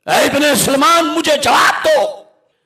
ऐ इब्ने सलमान मुझे जवाब दो,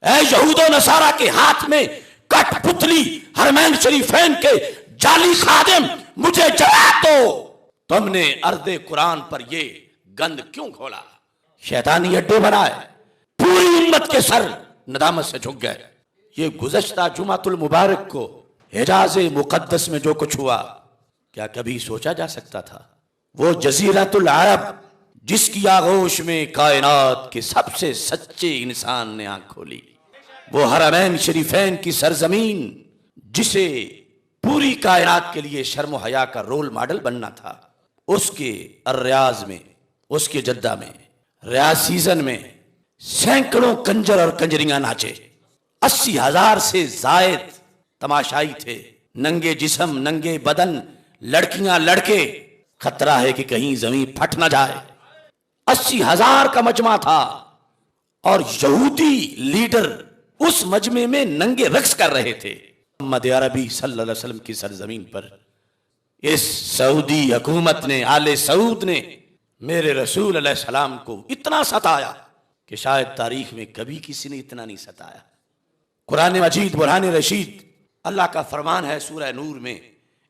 ऐ यहूदो नसारा के हाथ में कठपुतली हरमैन शरीफैन के जाली खादिम मुझे जवाब दो, तुमने अर्दे कुरान पर ये गंद क्यों खोला? शैतानी अड्डे बनाए, पूरी उम्मत के सर नदामत से झुक गए। ये गुज़श्ता जुमातुल मुबारक को हिजाज़े मुक़द्दस में जो कुछ हुआ, क्या कभी सोचा जा सकता था? वो जज़ीरतुल अरब जिसकी आगोश में कायनात के सबसे सच्चे इंसान ने आंख खोली, वो हरमैन शरीफैन की सरजमीन जिसे पूरी कायनात के लिए शर्म व हया का रोल मॉडल बनना था, उसके अर्रियाज में, उसके जद्दा में रियाज सीजन में सैकड़ों कंजर और कंजरियां नाचे। 80,000 से जायद तमाशाई थे, नंगे जिस्म नंगे बदन, लड़कियां लड़के, खतरा है कि कहीं जमीन फट ना जाए। 80,000 का मजमा था और यहूदी लीडर उस मजमे में नंगे रक्स कर रहे थे। मोहम्मद अरबी सल्लल्लाहु अलैहि वसल्लम की सरजमीन पर इस सऊदी हुकूमत ने, आले सऊद ने मेरे रसूल अलैहिस्सलाम को इतना सताया कि शायद तारीख में कभी किसी ने इतना नहीं सताया। कुरान मजीद बुरहान रशीद अल्लाह का फरमान है सूरह नूर में,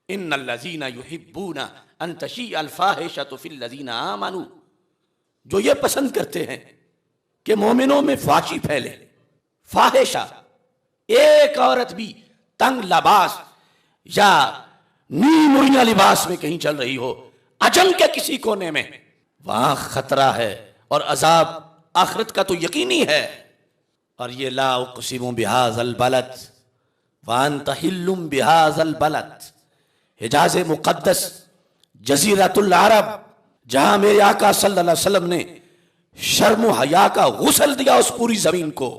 इन्नल्लज़ीना युहिब्बूना अन तशीअल फाहिशतु फिल्लज़ीना आमनू, जो ये पसंद करते हैं कि मोमिनों में फाशी फैले। फाहिशा, एक औरत भी तंग लिबास या नी मुरिया लिबास में कहीं चल रही हो, अजम के किसी कोने में, वहां खतरा है और अजाब आखिरत का तो यकीनी है। और ये ला उक़सिमु बिहाज़ल बलद व अंत हिल्लुम बिहाज़ल बलद, हिजाज़े मुक़द्दस जज़ीरतुल अरब, जहां मेरे आका सल्लल्लाहु अलैहि वसल्लम ने शर्म व हया का गुस्ल दिया उस पूरी जमीन को,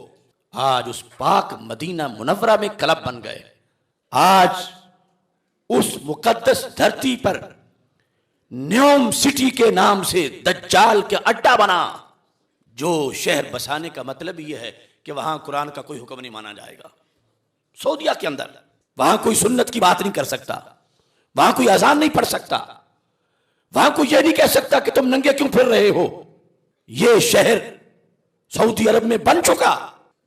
आज उस पाक मदीना मुनव्वरा में क्लब बन गए। आज उस मुक़द्दस धरती पर न्योम सिटी के नाम से दज्जाल के अड्डा बना। जो शहर बसाने का मतलब यह है कि वहां कुरान का कोई हुक्म नहीं माना जाएगा। सऊदिया के अंदर वहां कोई सुन्नत की बात नहीं कर सकता, वहां कोई अजान नहीं पढ़ सकता, वहां कोई यह नहीं कह सकता कि तुम नंगे क्यों फिर रहे हो। यह शहर सऊदी अरब में बन चुका,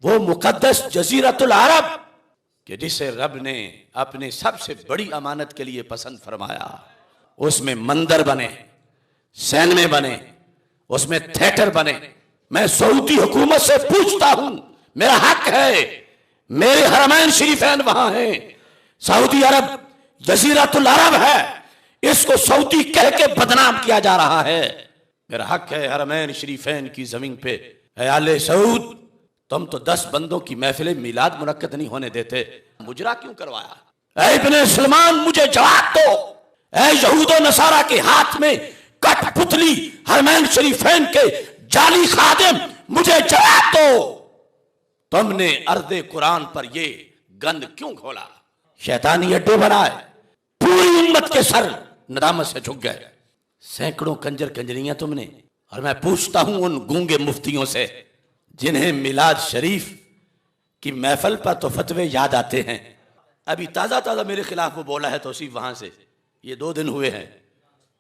वो मुक़द्दस जज़ीरतुल अरब कि जिसे रब ने अपने सबसे बड़ी अमानत के लिए पसंद फरमाया। उसमें मंदिर बने, सैनमे बने, उसमें थिएटर बने। मैं सऊदी हुकूमत से पूछता हूं, मेरा हक है, मेरे हरमैन शरीफैन वहां हैं, सऊदी अरब जज़ीरतुल अरब है, इसको सऊदी कह के बदनाम किया जा रहा है। मेरा हक है हरमैन शरीफैन की जमीन पे। ऐ आले सऊद, तुम तो 10 बंदों की महफिल मिलाद मुनक्कद नहीं होने देते, मुजरा क्यों करवाया? ऐ इब्ने सलमान मुझे जवाब दो, ऐ यहूदो नसारा के हाथ में कठपुतली हरमैन शरीफैन के जाली खादिम मुझे जवाब दो, तुमने अर्दे कुरान पर ये गंद क्यों खोला? शैतानी अड्डे बनाए, पूरी उम्मत के सर नदामत से झुक गए। सैकड़ों कंजर कंजरियां तुमने। और मैं पूछता हूं उन गूंगे मुफ्तियों से जिन्हें मिलाद शरीफ की महफल पर तो फतवे याद आते हैं। अभी ताज़ा ताज़ा मेरे खिलाफ वो बोला है तौसीफ वहां से, ये 2 दिन हुए हैं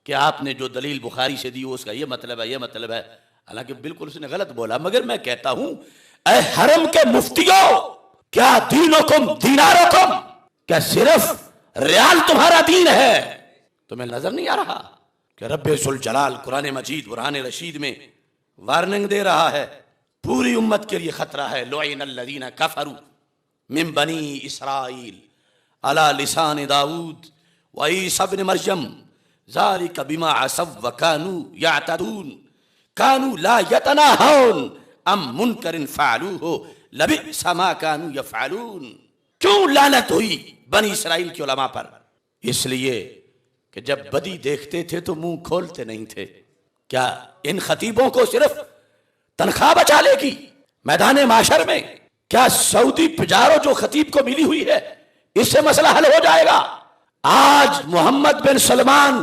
कि आपने जो दलील बुखारी से दी उसका ये मतलब है, ये मतलब है। हालांकि बिल्कुल उसने गलत बोला, मगर मैं कहता हूं ऐ हरम के मुफ्तियों, क्या दीनुकुम दीनारुकुम, क्या सिर्फ रियाल तुम्हारा दीन है? तुम्हें नजर नहीं आ रहा कि रब्बे जुल जलाल कुरान मजीद बुरहान रशीद में वार्निंग दे रहा है, पूरी उम्मत के लिए खतरा है। लुइनल्लज़ीना कफरू मिन बनी इसराइल अला लिसान दाऊद व ईसा इब्न मरयम ज़ालिका बिमा असव व कानू यअतदून कानू ला यतनाहून अम मुनकरिन फ़अलूहु लबिअसा मा कानू यफ़अलून। क्यों लानत हुई बनी इसराइल के उलमा पर? इसलिए कि जब बदी देखते थे तो मुंह खोलते नहीं थे। क्या इन खतीबों को सिर्फ तनख्वाह बचा लेगी मैदान माशर में? क्या सऊदी पिजारो जो खतीब को मिली हुई है इससे मसला हल हो जाएगा? आज मोहम्मद बिन सलमान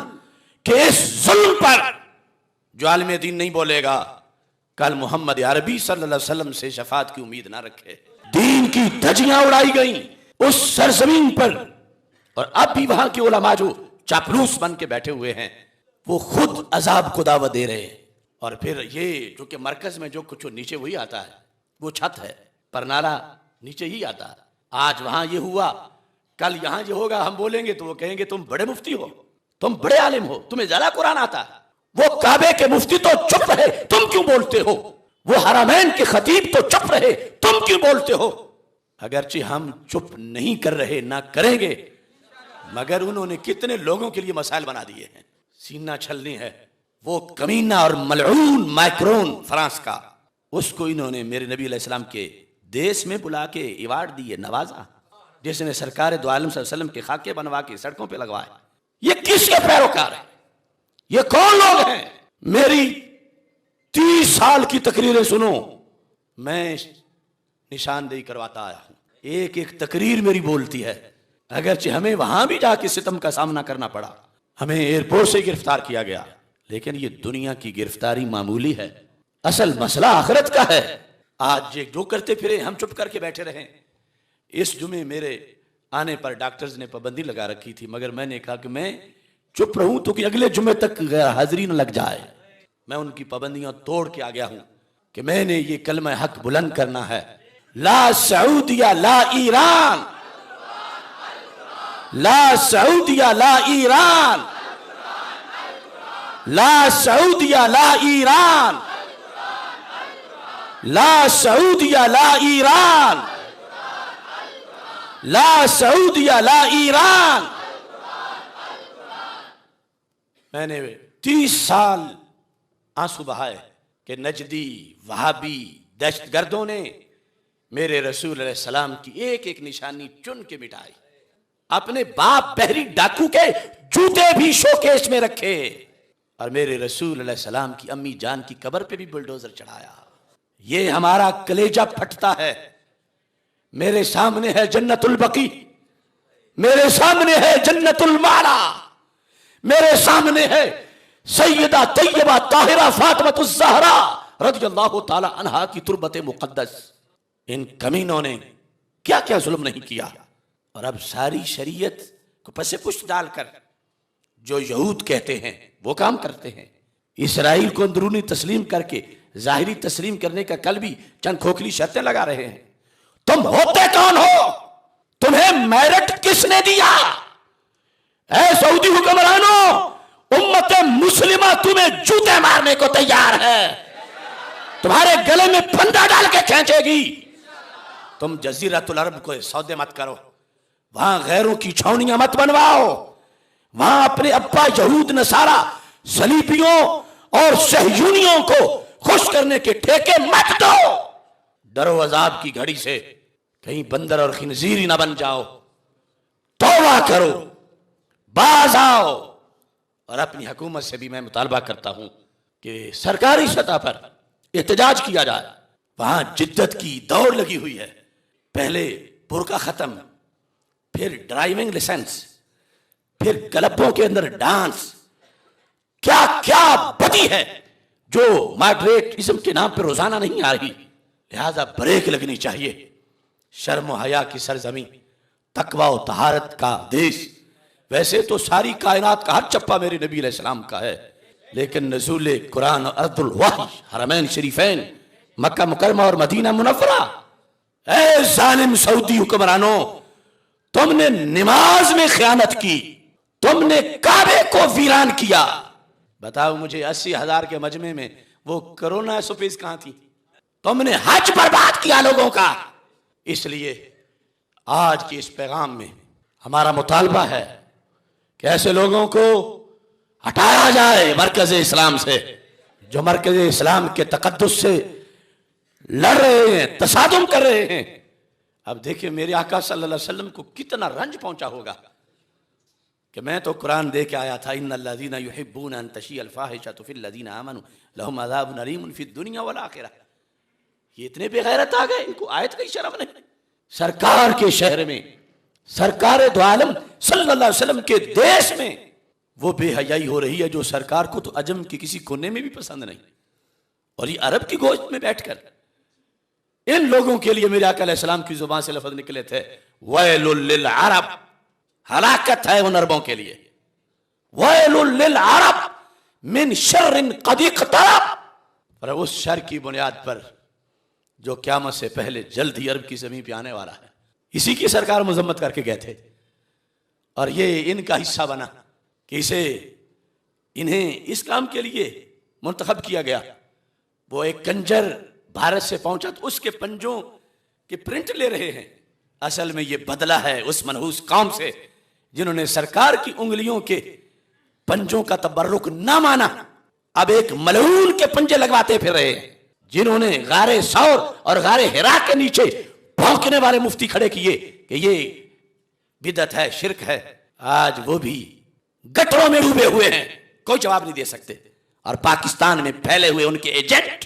के इस जुल्म पर जो आलिम दीन नहीं बोलेगा, कल मोहम्मद अरबी सल्लल्लाहु अलैहि वसल्लम से शफात की उम्मीद ना रखे। दीन की धज्जियां उड़ाई गई उस सरजमीन पर, और अब भी वहां के उलमा जो चापलूस बन के बैठे हुए हैं वो खुद अजाब को दावत दे रहे हैं। और फिर ये जो कि मरकज में जो कुछ नीचे वही आता है, वो छत है, पर नारा नीचे ही आता है। आज वहां ये हुआ, कल यहां ये होगा, हम बोलेंगे तो वो कहेंगे तुम बड़े मुफ्ती हो, तुम बड़े आलिम हो, तुम्हें ज्यादा कुरान आता है। वो काबे के मुफ्ती तो चुप रहे, तुम क्यों बोलते हो? वो हरमैन के खतीब तो चुप रहे, तुम क्यों बोलते हो? अगरचे हम चुप नहीं कर रहे, ना करेंगे, मगर उन्होंने कितने लोगों के लिए मसाइल बना दिए हैं। सीना छलनी है, वो कमीना और मलऊन मैक्रोन फ्रांस का, उसको इन्होंने मेरे नबी अलैहिस्सलाम के देश में बुला के अवार्ड दिए, नवाजा, जिसने सरकार दो आलम सल्लल्लाहु अलैहि वसल्लम के खाके बनवा के सड़कों पे लगवाए। ये किसके पैरोकार है? ये कौन लोग हैं? मेरी 30 साल की तकरीरें सुनो, मैं निशानदेही करवाता आया हूं, एक एक तकरीर मेरी बोलती है। अगरचे हमें वहां भी जाके सितम का सामना करना पड़ा, हमें एयरपोर्ट से गिरफ्तार किया गया, लेकिन ये दुनिया की गिरफ्तारी मामूली है, असल मसला आखिरत का है। आज ये जो करते फिरे हम चुप करके बैठे रहे। इस जुमे मेरे आने पर डॉक्टर्स ने पाबंदी लगा रखी थी, मगर मैंने कहा कि मैं चुप रहूं तो कि अगले जुमे तक हाजिरी न लग जाए। मैं उनकी पाबंदियां तोड़ के आ गया हूं कि मैंने ये कलमा हक बुलंद करना है, ला सऊदिया ला ईरान, ला सऊदिया ला ईरान, ला सऊदिया ला ईरान, ला सऊदिया ला ईरान, ला सऊदिया ला ईरान। मैंने 30 साल आंसू बहाए कि नजदी वहाबी दहशतगर्दों ने मेरे रसूल अलैहि सलाम की एक एक निशानी चुन के मिटाई। अपने बाप बहरी डाकू के जूते भी शोकेस में रखे और मेरे रसूल अलैहि सलाम की अम्मी जान की कब्र पे भी बुलडोजर चढ़ाया। ये हमारा कलेजा फटता है। मेरे सामने है जन्नतुल बकी, मेरे सामने है जन्नतुल माला, मेरे सामने है सैयदा तैयबा ताहिरा फातिमातुज़ ज़हरा रज़ियल्लाहु ताला अन्हा की तुर्बत मुक़द्दस। इन कमीनों ने क्या क्या जुल्म नहीं किया, और अब सारी शरीयत को पसे पुष्ट डालकर जो यहूद कहते हैं वो काम करते हैं। इसराइल को अंदरूनी तस्लीम करके जाहिरी तस्लीम करने का कल भी चंद खोखली शर्तें लगा रहे हैं। तुम होते कौन हो? तुम्हें मेरिट किसने दिया? ऐ सऊदी हुक्मरानों, उम्मत मुस्लिमा तुम्हें जूते मारने को तैयार है, तुम्हारे गले में फंदा डाल के खींचेगी। तुम जजीरतुल अरब को सौदे मत करो, वहां गैरों की छावनियां मत बनवाओ, वहां अपने अब्बा यहूद नसारा सलीबियों और सहयूनियों को खुश करने के ठेके मत दो। डरो अजाब की घड़ी से, कहीं बंदर और खिंजीर ना बन जाओ। तौबा करो, बाज आओ। और अपनी हुकूमत से भी मैं मुतालबा करता हूं कि सरकारी सतह पर एहतजाज किया जाए। वहां जिद्दत की दौड़ लगी हुई है, पहले बुर्का खत्म, फिर ड्राइविंग लाइसेंस, फिर क्लबों के अंदर डांस, क्या क्या बदी है जो मॉडरेटिज्म के नाम पर रोजाना नहीं आ रही। लिहाजा ब्रेक लगनी चाहिए। शर्म हया की सरजमी, तकवा और तहारत का देश। वैसे तो सारी कायनात का हर चप्पा मेरे नबी अलैहिस्सलाम का है, लेकिन नज़ूल कुरान और अर्दुल वही, हरमैन शरीफैन, मक्का मुकरमा और मदीना मुनव्वरा। ऐ जालिम सऊदी हुक्मरानों, तुमने नमाज में खयानत की, तुमने काबे को वीरान किया। बताओ मुझे 80,000 के मजमे में वो कोरोना सुफीस कहां थी? तुमने हज बर्बाद किया लोगों का। इसलिए आज के इस पैगाम में हमारा मुतालबा है कि ऐसे लोगों को हटाया जाए मरकज इस्लाम से, जो मरकज इस्लाम के तकद्दुस से लड़ रहे हैं, तसादुम कर रहे हैं। अब देखिए मेरे आका सल्लल्लाहु अलैहि वसल्लम को कितना रंज पहुंचा होगा कि मैं तो कुरान दे के आया था, इन्नल्लज़ीना युहिब्बूना अन तशिअल फाहिशतु फिल्लज़ीना आमनू लहुम अज़ाबुन अलीमुन फिद दुनिया वल आखिरह। ये इतने बेगैरत आ गए, इनको आयत की शर्म नहीं। सरकार के शहर में, सरकार दो आलम सल्लल्लाहु अलैहि वसल्लम के देश में वो बेहयाई हो रही है जो सरकार को तो अजम के किसी कोने में भी पसंद नहीं। और ये अरब की गोश्त में बैठकर इन लोगों के लिए मेरे आका अलैहिस्सलाम की जुबान से लफ्ज निकले थे, वैलुल लिल अरब, हलाकत है उन अरबों के लिए। वैलुल लिल अरब मिन शर्रिन कद इक़तरब, और उस शर की बुनियाद पर जो क़यामत से पहले जल्द ही अरब की ज़मीन पे आने वाला है, इसी की सरकार मजम्मत करके गए थे। और ये इनका हिस्सा बना कि इन्हें इस काम के लिए मुंतखब किया गया। वो एक कंजर भारत से पहुंचा तो उसके पंजों के प्रिंट ले रहे हैं। असल में ये बदला है उस मनहूस कौम से जिन्होंने सरकार की उंगलियों के पंजों का तबर्रुक ना माना, अब एक मलऊन के पंजे लगवाते फिर रहे हैं। जिन्होंने गारे सौर और गारे हिरा के नीचे भौंकने वाले मुफ्ती खड़े किए कि ये बिदअत है, शिरक है, आज वो भी गटरों में डूबे हुए हैं, कोई जवाब नहीं दे सकते। और पाकिस्तान में फैले हुए उनके एजेंट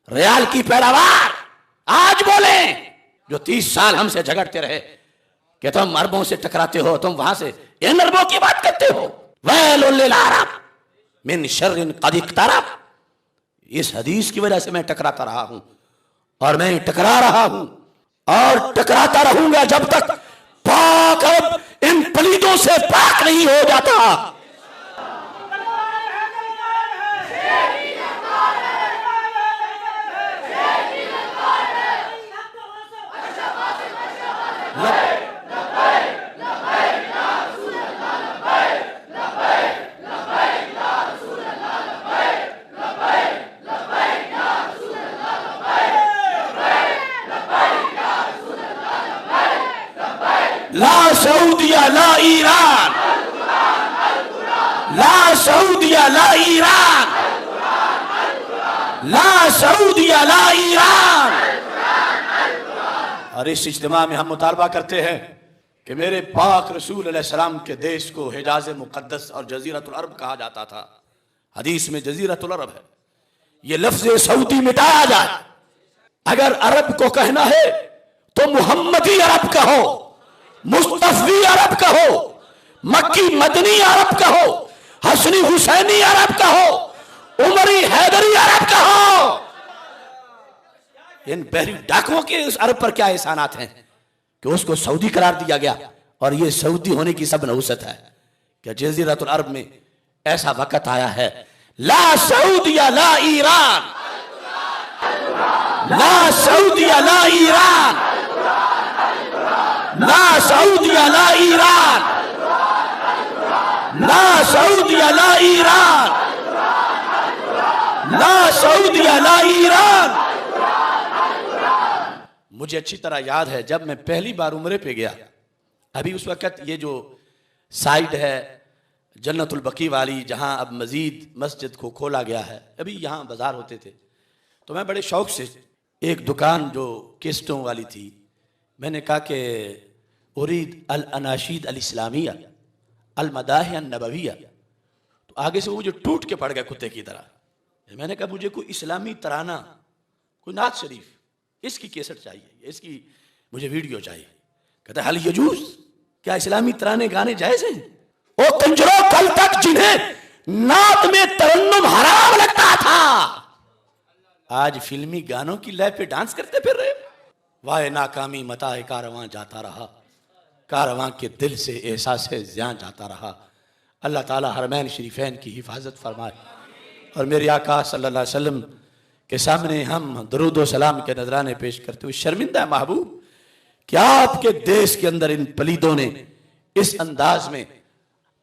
रियाल की पैदावार आज बोले, जो 30 साल हमसे झगड़ते रहे कि तुम अरबों से टकराते हो, तुम वहां से इन अरबों की बात करते हो। वैलुल लिल अरब मिन शर्रिन कद इक़्तरब। इस हदीस की वजह से मैं टकराता रहा हूं और मैं टकरा रहा हूं और टकराता रहूंगा जब तक पाक अरब इन पलीदों से पाक नहीं हो जाता। ला सऊदिया ला ईरान, ला सऊदिया ला ईरान, ला सऊदिया ला ईरान। और इस इज्तिमा में हम मुतालबा करते हैं कि मेरे पाक रसूल अलैहिस्सलाम के देश को हिजाज मुक़द्दस और जज़ीरतुल अरब कहा जाता था। हदीस में जज़ीरतुल अरब है, ये लफ्ज़ सऊदी मिटाया जाए। अगर अरब को कहना है तो मुहम्मदी अरब कहो, मुस्तफी अरब कहो, मक्की मदनी अरब कहो, हसनी हुसैनी अरब कहो, उमरी हैदरी अरब कहो। इन बहरी डाकुओं के उस अरब पर क्या एहसानात हैं कि उसको सऊदी करार दिया गया। और ये सऊदी होने की सब नहुसत है कि जज़ीरतुल अरब में ऐसा वक्त आया है, ला सऊदिया ला ईरान, ला सऊदिया ला ईरान, ला सऊदिया ला ईरान, ला सऊदिया ला ईरान, ला सऊदिया ला ईरान। मुझे अच्छी तरह याद है जब मैं पहली बार उम्रे पे गया, अभी उस वक्त ये जो साइड है जन्नतुल बकी वाली, जहां अब मजीद मस्जिद को खोला गया है, अभी यहां बाजार होते थे, तो मैं बड़े शौक से एक दुकान जो केस्टों वाली थी, मैंने कहा कि उरीद अल अनाशीद अल इस्लामिया अल मदाह अन नबविया। तो आगे से वो मुझे टूट के पड़ गया कुत्ते की तरह। मैंने कहा मुझे कोई इस्लामी तराना, कोई नात शरीफ, इसकी केसट चाहिए, इसकी मुझे वीडियो चाहिए। कहता हल यजूज, क्या इस्लामी तराने गाने जायज हैं? ओ कंजरों, कल तक जिन्हें नात में तरन्नुम हराम लगता था, आज फिल्मी गानों की लय पे डांस करते फिर रहे। वाह नाकामी मताए कारवां जाता रहा, कारवां के दिल से एहसास ज़ियां जाता रहा। अल्लाह ताला हरमैन शरीफैन की हिफाजत फरमाए और मेरे आका सल्लल्लाहु अलैहि वसल्लम के सामने हम दरूद व सलाम के नजराने पेश करते हुए शर्मिंदा महबूब, क्या आपके देश के अंदर इन पलीदों ने इस अंदाज में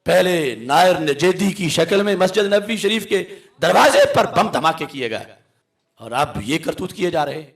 पहले नायर नजेदी की शक्ल में मस्जिद नबवी शरीफ के दरवाजे पर बम धमाके किए गए और अब ये करतूत किए जा रहे हैं।